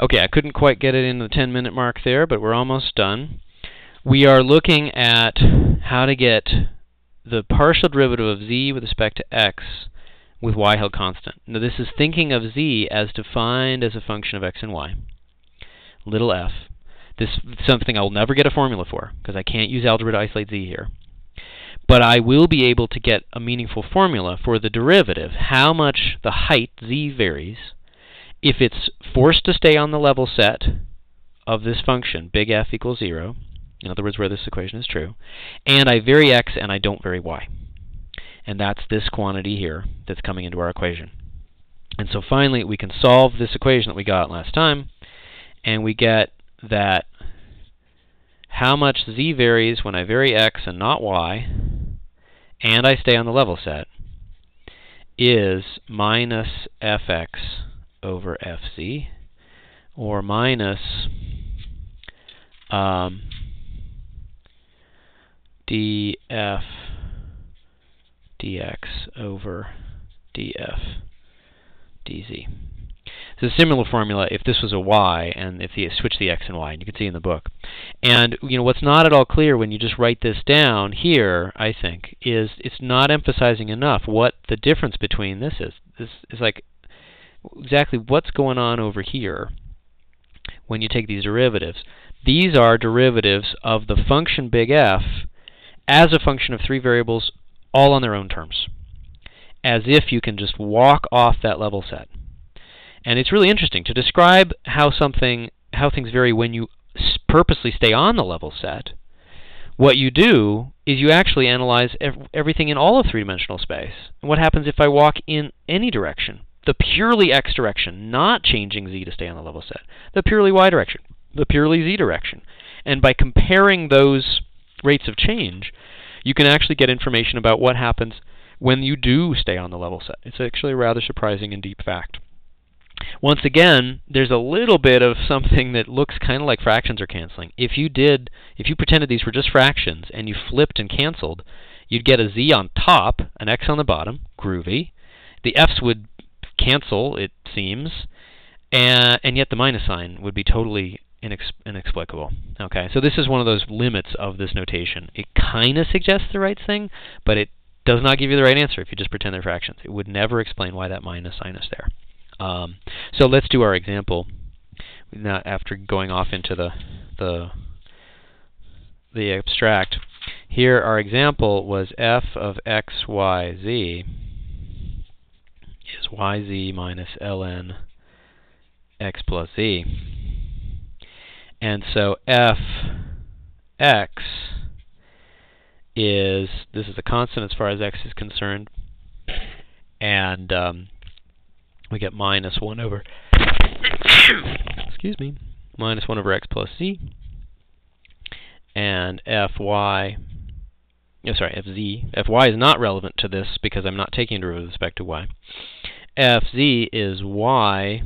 Okay, I couldn't quite get it in the 10-minute mark there, but we're almost done. We are looking at how to get the partial derivative of z with respect to x with y held constant. Now this is thinking of z as defined as a function of x and y, little f. This is something I will never get a formula for, because I can't use algebra to isolate z here. But I will be able to get a meaningful formula for the derivative, how much the height z varies, if it's forced to stay on the level set of this function, big F equals 0, in other words, where this equation is true, and I vary x and I don't vary y. And that's this quantity here that's coming into our equation. And so finally, we can solve this equation that we got last time, and we get that how much z varies when I vary x and not y, and I stay on the level set, is minus fx over fz, or minus df dx over df dz. It's a similar formula if this was a y and if you switch the x and y, and you can see in the book. And what's not at all clear when you just write this down here, I think, is it's not emphasizing enough what the difference between this is. This is like exactly what's going on over here when you take these derivatives. These are derivatives of the function big F as a function of three variables all on their own terms, as if you can just walk off that level set. And it's really interesting to describe how things vary when you purposely stay on the level set. What you do is you actually analyze everything in all of three-dimensional space. And what happens if I walk in any direction? The purely x direction, not changing z to stay on the level set. The purely y direction, the purely z direction. And by comparing those rates of change, you can actually get information about what happens when you do stay on the level set. It's actually a rather surprising and deep fact. Once again, there's a little bit of something that looks kind of like fractions are canceling. If you pretended these were just fractions and you flipped and canceled, you'd get a z on top, an x on the bottom, groovy. The f's would cancel, it seems, and yet the minus sign would be totally inexplicable. Okay, so this is one of those limits of this notation. It kind of suggests the right thing, but it does not give you the right answer if you just pretend they're fractions. It would never explain why that minus sign is there. So let's do our example. Now, after going off into the abstract, here our example was f of x, y, z is yz minus ln x plus z. And so fx is, this is a constant as far as x is concerned, and we get minus 1 over, excuse me, minus 1 over x plus z, and fy is not relevant to this because I'm not taking a derivative with respect to y. Fz is y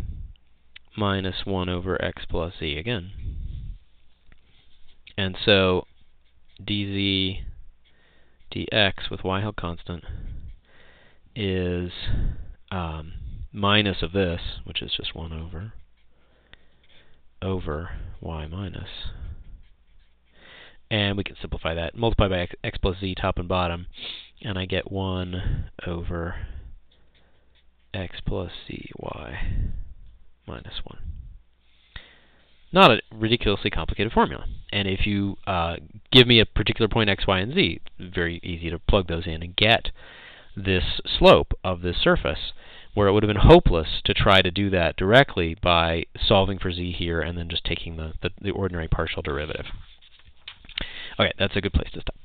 minus 1 over x plus z again. And so dz dx with y held constant is minus of this, which is just 1 over y minus. And we can simplify that. Multiply by x plus z top and bottom, and I get 1 over x plus z y minus 1. Not a ridiculously complicated formula. And if you give me a particular point x, y, and z, it's very easy to plug those in and get this slope of this surface, where it would have been hopeless to try to do that directly by solving for z here and then just taking the ordinary partial derivative. Okay, that's a good place to stop.